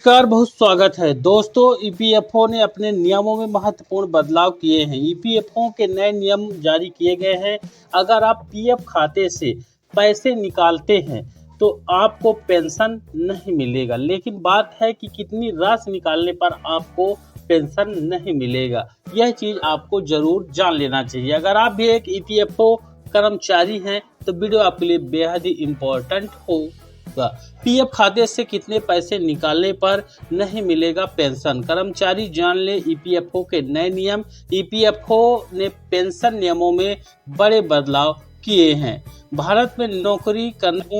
नमस्कार, बहुत स्वागत है दोस्तों। ईपीएफओ ने अपने नियमों में महत्वपूर्ण बदलाव किए हैं। ईपीएफओ के नए नियम जारी किए गए हैं। अगर आप पीएफ खाते से पैसे निकालते हैं तो आपको पेंशन नहीं मिलेगा, लेकिन बात है कि कितनी राशि निकालने पर आपको पेंशन नहीं मिलेगा। यह चीज़ आपको जरूर जान लेना चाहिए। अगर आप भी एक ईपीएफओ कर्मचारी हैं तो वीडियो आपके लिए बेहद ही इम्पोर्टेंट होगा। पीएफ खाते से कितने पैसे निकालने पर नहीं मिलेगा पेंशन, कर्मचारी जान ले ईपीएफओ के नए नियम। ईपीएफओ ने पेंशन नियमों में बड़े बदलाव किए हैं। भारत में नौकरी करने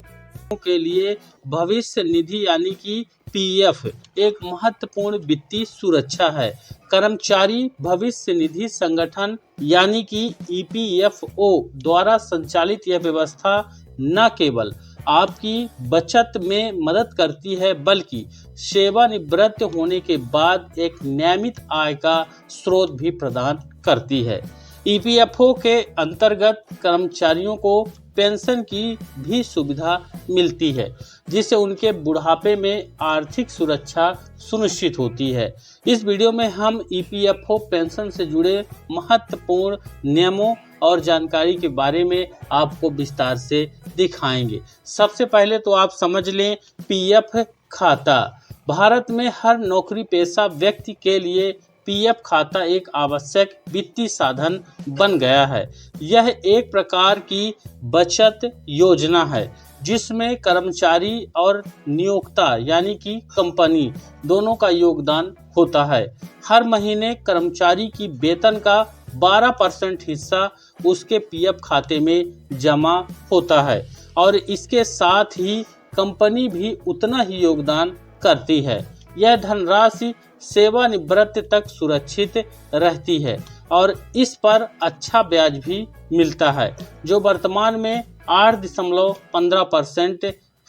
के लिए भविष्य निधि यानी कि पीएफ एक महत्वपूर्ण वित्तीय सुरक्षा है। कर्मचारी भविष्य निधि संगठन यानी कि ईपीएफओ द्वारा संचालित यह व्यवस्था न केवल आपकी बचत में मदद करती है बल्कि सेवानिवृत्त होने के बाद एक नियमित आय का स्रोत भी प्रदान करती है। ईपीएफओ के अंतर्गत कर्मचारियों को पेंशन की भी सुविधा मिलती है, जिससे उनके बुढ़ापे में आर्थिक सुरक्षा सुनिश्चित होती है। इस वीडियो में हम ईपीएफओ पेंशन से जुड़े महत्वपूर्ण नियमों और जानकारी के बारे में आपको विस्तार से दिखाएंगे। सबसे पहले तो आप समझ लें पीएफ खाता। भारत में हर नौकरी पेशा व्यक्ति के लिए पीएफ खाता एक आवश्यक वित्तीय साधन बन गया है। यह एक प्रकार की बचत योजना है जिसमें कर्मचारी और नियोक्ता यानी कि कंपनी दोनों का योगदान होता है। हर महीने कर्मचारी की वेतन का 12% हिस्सा उसके पीएफ खाते में जमा होता है और इसके साथ ही कंपनी भी उतना ही योगदान करती है। यह धनराशि सेवानिवृत्ति तक सुरक्षित रहती है और इस पर अच्छा ब्याज भी मिलता है, जो वर्तमान में 8.15%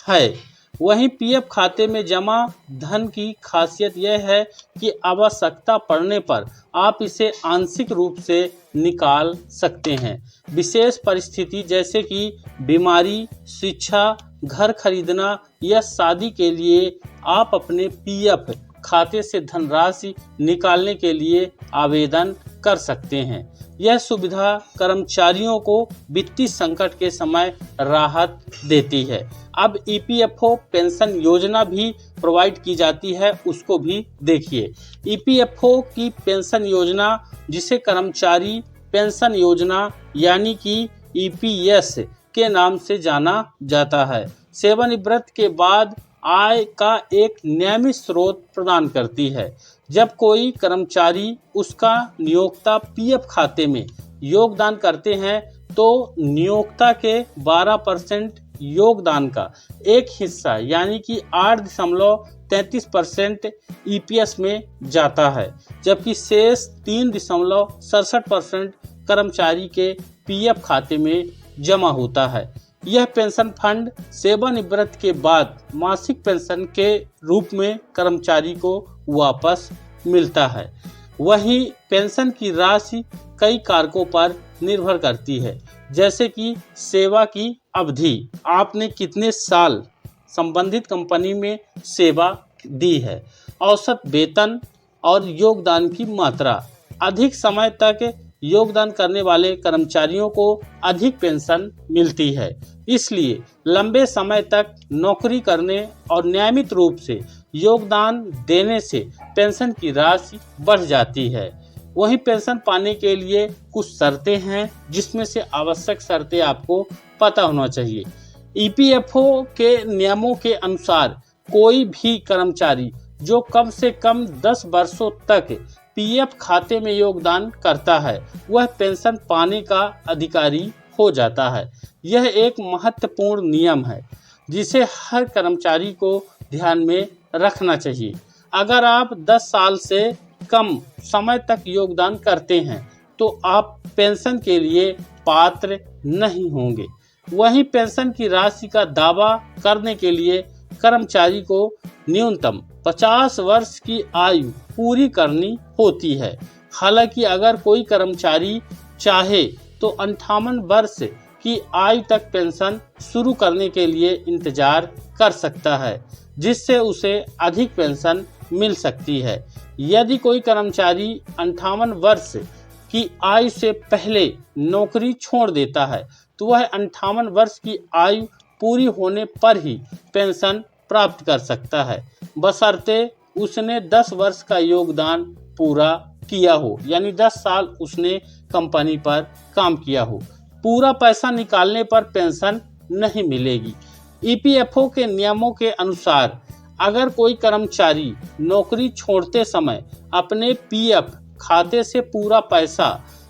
है। वहीं पीएफ खाते में जमा धन की खासियत यह है कि आवश्यकता पड़ने पर आप इसे आंशिक रूप से निकाल सकते हैं। विशेष परिस्थिति जैसे कि बीमारी, शिक्षा, घर खरीदना या शादी के लिए आप अपने पीएफ खाते से धनराशि निकालने के लिए आवेदन कर सकते हैं। यह सुविधा कर्मचारियों को वित्तीय संकट के समय राहत देती है। अब ईपीएफओ पेंशन योजना भी प्रोवाइड की जाती है, उसको भी देखिए। ईपीएफओ की पेंशन योजना, जिसे कर्मचारी पेंशन योजना यानी कि ईपीएस के नाम से जाना जाता है, सेवानिवृत्ति के बाद आय का एक नियमित स्रोत प्रदान करती है। जब कोई कर्मचारी उसका नियोक्ता पीएफ खाते में योगदान करते हैं तो नियोक्ता के 12% योगदान का एक हिस्सा यानी कि 8.33% ईपीएस में जाता है, जबकि शेष 3.67% कर्मचारी के पीएफ खाते में जमा होता है। यह पेंशन फंड सेवानिवृत्ति के बाद मासिक पेंशन के रूप में कर्मचारी को वापस मिलता है। वहीं पेंशन की राशि कई कारकों पर निर्भर करती है, जैसे कि सेवा की अवधि, आपने कितने साल संबंधित कंपनी में सेवा दी है, औसत वेतन और योगदान की मात्रा। अधिक समय तक योगदान करने वाले कर्मचारियों को अधिक पेंशन मिलती है, इसलिए लंबे समय तक नौकरी करने और नियमित रूप से योगदान देने से पेंशन की राशि बढ़ जाती है। वहीं पेंशन पाने के लिए कुछ शर्तें हैं, जिसमें से आवश्यक शर्तें आपको पता होना चाहिए। ईपीएफओ के नियमों के अनुसार कोई भी कर्मचारी जो कम से कम 10 वर्षों तक पीएफ खाते में योगदान करता है, वह पेंशन पाने का अधिकारी हो जाता है। यह एक महत्वपूर्ण नियम है जिसे हर कर्मचारी को ध्यान में रखना चाहिए। अगर आप 10 साल से कम समय तक योगदान करते हैं तो आप पेंशन के लिए पात्र नहीं होंगे। वहीं पेंशन की राशि का दावा करने के लिए कर्मचारी को न्यूनतम 50 वर्ष की आयु पूरी करनी होती है। हालांकि अगर कोई कर्मचारी चाहे तो 58 वर्ष की आयु तक पेंशन शुरू करने के लिए इंतजार कर सकता है। जिससे उसे अधिक पेंशन मिल सकती है। यदि कोई कर्मचारी 58 वर्ष की आयु से पहले नौकरी छोड़ देता है तो वह 58 वर्ष की आयु पूरी होने पर ही पेंशन प्राप्त कर सकता है, बशर्ते उसने 10 वर्ष का योगदान पूरा किया हो, यानी 10 साल उसने कंपनी पर काम किया हो। पूरा पैसा निकालने पर पेंशन नहीं मिलेगी। ईपीएफओ के नियमों के अनुसार अगर कोई कर्मचारी नौकरी छोड़ते समय अपने पीएफ खाते से पूरा पैसा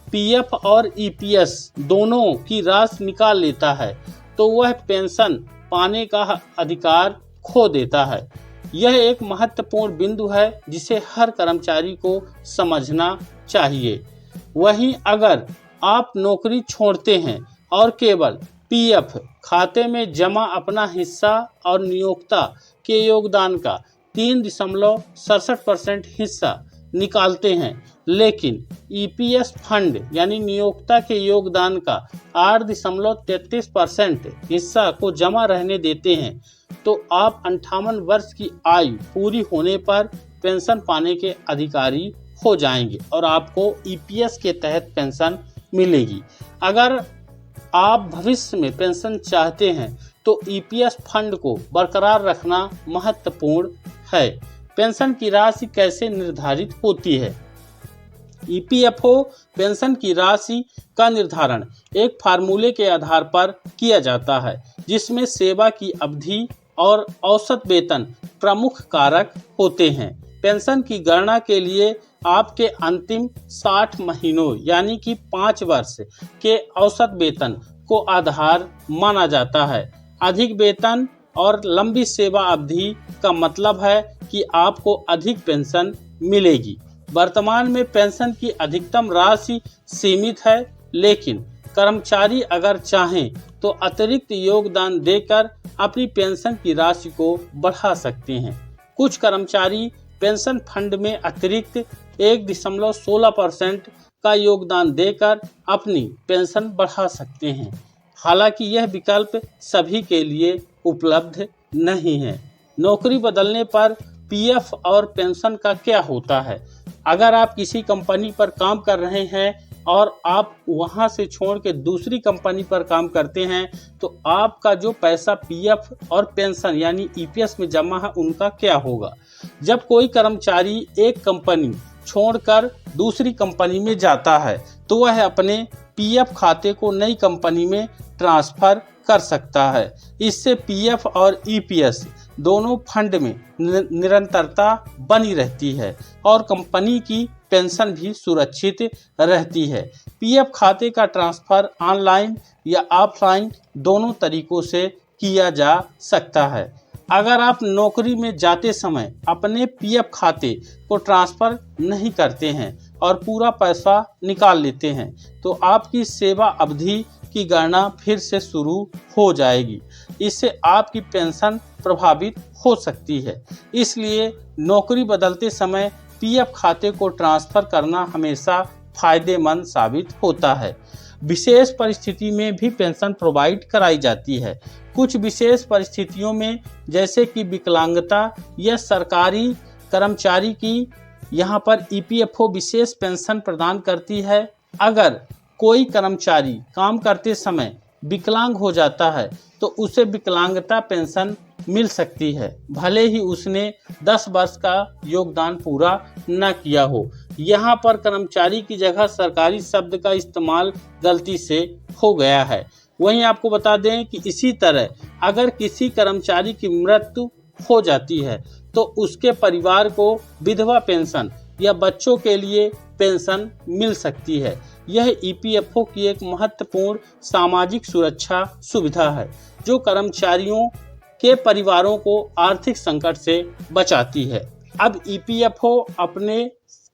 पीएफ और ईपीएस दोनों की राशि निकाल लेता है तो वह पेंशन पाने का अधिकार खो देता है। यह एक महत्वपूर्ण बिंदु है जिसे हर कर्मचारी को समझना चाहिए। वहीं अगर आप नौकरी छोड़ते हैं और केवल पीएफ खाते में जमा अपना हिस्सा और नियोक्ता के योगदान का 3.67% हिस्सा निकालते हैं, लेकिन ईपीएस फंड यानी नियोक्ता के योगदान का 8.33% हिस्सा को जमा रहने देते हैं, तो आप 58 वर्ष की आयु पूरी होने पर पेंशन पाने के अधिकारी हो जाएंगे और आपको ईपीएस के तहत पेंशन मिलेगी। अगर आप भविष्य में पेंशन चाहते हैं तो ईपीएस फंड को बरकरार रखना महत्वपूर्ण है। पेंशन की राशि कैसे निर्धारित होती है? ईपीएफओ पेंशन की राशि का निर्धारण एक फार्मूले के आधार पर किया जाता है, जिसमें सेवा की अवधि और औसत वेतन प्रमुख कारक होते हैं। पेंशन की गणना के लिए आपके अंतिम 60 महीनों यानी कि 5 वर्ष के औसत वेतन को आधार माना जाता है। अधिक वेतन और लंबी सेवा अवधि का मतलब है कि आपको अधिक पेंशन मिलेगी। वर्तमान में पेंशन की अधिकतम राशि सीमित है, लेकिन कर्मचारी अगर चाहें तो अतिरिक्त योगदान देकर अपनी पेंशन की राशि को बढ़ा सकते हैं। कुछ कर्मचारी पेंशन फंड में अतिरिक्त 1.16% का योगदान देकर अपनी पेंशन बढ़ा सकते हैं। हालांकि यह विकल्प सभी के लिए उपलब्ध नहीं है। नौकरी बदलने पर पीएफ और पेंशन का क्या होता है? अगर आप किसी कंपनी पर काम कर रहे हैं और आप वहां से छोड़ के दूसरी कंपनी पर काम करते हैं तो आपका जो पैसा पीएफ और पेंशन यानी ईपीएस में जमा है उनका क्या होगा? जब कोई कर्मचारी एक कंपनी छोड़कर दूसरी कंपनी में जाता है तो वह अपने पीएफ खाते को नई कंपनी में ट्रांसफर कर सकता है। इससे पीएफ और ईपीएस दोनों फंड में निरंतरता बनी रहती है और कंपनी की पेंशन भी सुरक्षित रहती है। पीएफ खाते का ट्रांसफर ऑनलाइन या ऑफलाइन दोनों तरीकों से किया जा सकता है। अगर आप नौकरी में जाते समय अपने पीएफ खाते को ट्रांसफर नहीं करते हैं और पूरा पैसा निकाल लेते हैं तो आपकी सेवा अवधि की गणना फिर से शुरू हो जाएगी। इससे आपकी पेंशन प्रभावित हो सकती है। इसलिए नौकरी बदलते समय पीएफ खाते को ट्रांसफर करना हमेशा फायदेमंद साबित होता है। विशेष परिस्थिति में भी पेंशन प्रोवाइड कराई जाती है। कुछ विशेष परिस्थितियों में जैसे कि विकलांगता या सरकारी कर्मचारी की यहाँ पर ईपीएफओ विशेष पेंशन प्रदान करती है। अगर कोई कर्मचारी काम करते समय विकलांग हो जाता है तो उसे विकलांगता पेंशन मिल सकती है, भले ही उसने 10 वर्ष का योगदान पूरा न किया हो। यहाँ पर कर्मचारी की जगह सरकारी शब्द का इस्तेमाल गलती से हो गया है। वहीं आपको बता दें कि इसी तरह अगर किसी कर्मचारी की मृत्यु हो जाती है तो उसके परिवार को विधवा पेंशन या बच्चों के लिए पेंशन मिल सकती है। यह ईपीएफओ की एक महत्वपूर्ण सामाजिक सुरक्षा सुविधा है जो कर्मचारियों के परिवारों को आर्थिक संकट से बचाती है। अब ईपीएफओ अपने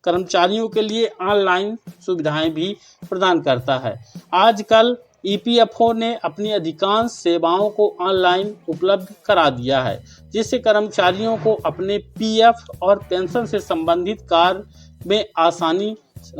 कर्मचारियों के लिए ऑनलाइन सुविधाएं भी प्रदान करता है। आजकल ईपीएफओ ने अपनी अधिकांश सेवाओं को ऑनलाइन उपलब्ध करा दिया है, जिससे कर्मचारियों को अपने पीएफ और पेंशन से संबंधित कार्य में आसानी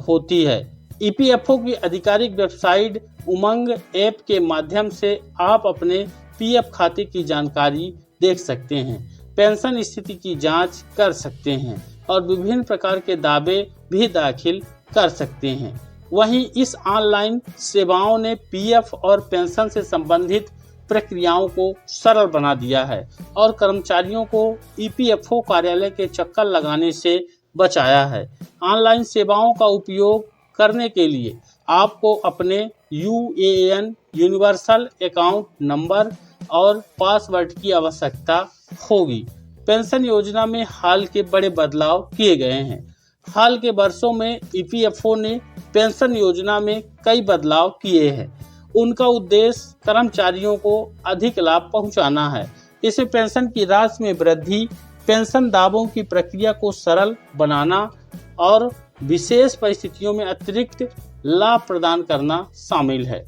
होती है। ईपीएफओ की आधिकारिक वेबसाइट उमंग ऐप के माध्यम से आप अपने पीएफ खाते की जानकारी देख सकते हैं। पेंशन स्थिति की जांच कर सकते हैं और विभिन्न प्रकार के दावे भी दाखिल कर सकते हैं। वहीं इस ऑनलाइन सेवाओं ने पीएफ और पेंशन से संबंधित प्रक्रियाओं को सरल बना दिया है और कर्मचारियों को ईपीएफओ कार्यालय के चक्कर लगाने से बचाया है। ऑनलाइन सेवाओं का उपयोग करने के लिए आपको अपने यूएएन यूनिवर्सल अकाउंट नंबर और पासवर्ड की आवश्यकता होगी। पेंशन योजना में हाल के बड़े बदलाव किए गए हैं। हाल के वर्षों में ईपीएफओ ने पेंशन योजना में कई बदलाव किए हैं। उनका उद्देश्य कर्मचारियों को अधिक लाभ पहुंचाना है। इसमें पेंशन की राशि में वृद्धि, पेंशन दावों की प्रक्रिया को सरल बनाना और विशेष परिस्थितियों में अतिरिक्त लाभ प्रदान करना शामिल है।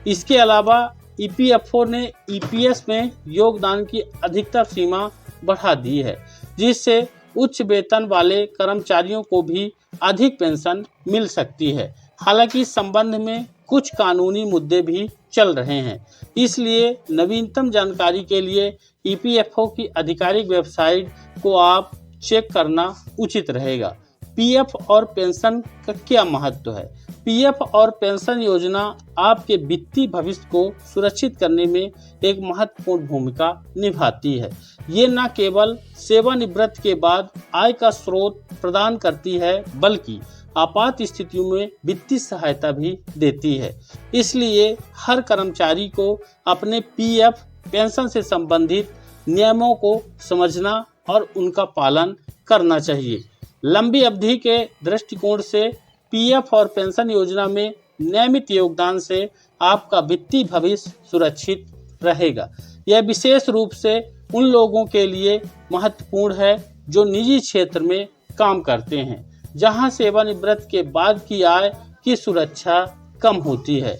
इसके अलावा ईपीएफओ ने ईपीएस में योगदान की अधिकतम सीमा बढ़ा दी है, जिससे उच्च वेतन वाले कर्मचारियों को भी अधिक पेंशन मिल सकती है। हालांकि इस संबंध में कुछ कानूनी मुद्दे भी चल रहे हैं, इसलिए नवीनतम जानकारी के लिए ईपीएफओ की आधिकारिक वेबसाइट को आप चेक करना उचित रहेगा। पीएफ और पेंशन का क्या महत्व है? पीएफ और पेंशन योजना आपके वित्तीय भविष्य को सुरक्षित करने में एक महत्वपूर्ण भूमिका निभाती है। ये न केवल सेवानिवृत्ति के बाद आय का स्रोत प्रदान करती है, बल्कि आपात स्थितियों में वित्तीय सहायता भी देती है। इसलिए हर कर्मचारी को अपने पीएफ पेंशन से संबंधित नियमों को समझना और उनका पालन करना चाहिए। लंबी अवधि के दृष्टिकोण से पीएफ और पेंशन योजना में नियमित योगदान से आपका वित्तीय भविष्य सुरक्षित रहेगा। यह विशेष रूप से उन लोगों के लिए महत्वपूर्ण है जो निजी क्षेत्र में काम करते हैं, जहां सेवानिवृत्ति के बाद की आय की सुरक्षा कम होती है।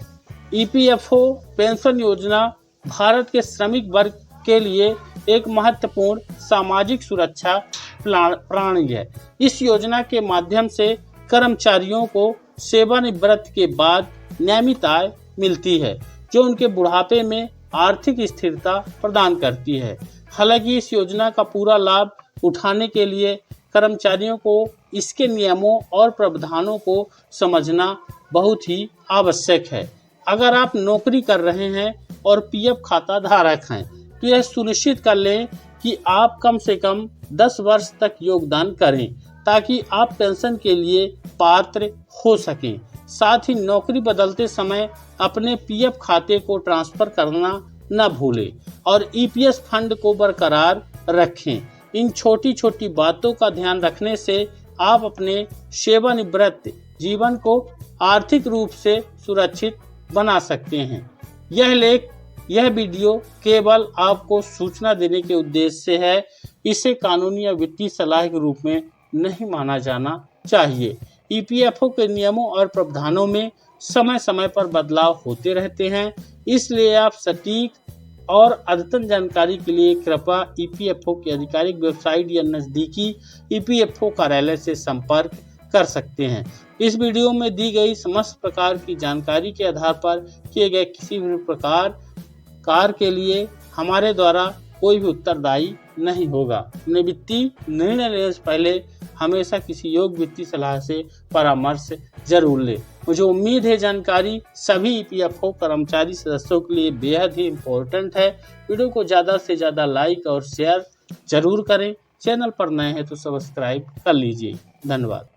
ईपीएफओ पेंशन योजना भारत के श्रमिक वर्ग के लिए एक महत्वपूर्ण सामाजिक सुरक्षा प्रणाली है। इस योजना के माध्यम से कर्मचारियों को सेवानिवृत्ति के बाद नियमित आय मिलती है, जो उनके बुढ़ापे में आर्थिक स्थिरता प्रदान करती है। हालांकि इस योजना का पूरा लाभ उठाने के लिए कर्मचारियों को इसके नियमों और प्रावधानों को समझना बहुत ही आवश्यक है। अगर आप नौकरी कर रहे हैं और पीएफ खाता धारक हैं, तो यह सुनिश्चित कर लें कि आप कम से कम 10 वर्ष तक योगदान करें, ताकि आप पेंशन के लिए पात्र हो सकें। साथ ही नौकरी बदलते समय अपने पीएफ खाते को ट्रांसफर करना न भूलें और ईपीएस फंड को बरकरार रखें। इन छोटी छोटी बातों का ध्यान रखने से आप अपने सेवानिवृत्ति जीवन को आर्थिक रूप से सुरक्षित बना सकते हैं। यह वीडियो केवल आपको सूचना देने के उद्देश्य से है। इसे कानूनी या वित्तीय सलाह के रूप में नहीं माना जाना चाहिए। ईपीएफओ के नियमों और प्रावधानों में समय समय पर बदलाव होते रहते हैं, इसलिए आप सटीक और अद्यतन जानकारी के लिए कृपया ईपीएफओ की आधिकारिक वेबसाइट या नज़दीकी ईपीएफओ कार्यालय से संपर्क कर सकते हैं। इस वीडियो में दी गई समस्त प्रकार की जानकारी के आधार पर किए गए किसी भी प्रकार कार्य के लिए हमारे द्वारा कोई भी उत्तरदायी नहीं होगा। अपने वित्तीय निर्णय लेने से पहले हमेशा किसी योग्य वित्तीय सलाह से परामर्श जरूर लें। मुझे उम्मीद है जानकारी सभी ईपीएफओ कर्मचारी सदस्यों के लिए बेहद ही इम्पोर्टेंट है। वीडियो को ज़्यादा से ज़्यादा लाइक और शेयर जरूर करें। चैनल पर नए हैं तो सब्सक्राइब कर लीजिए। धन्यवाद।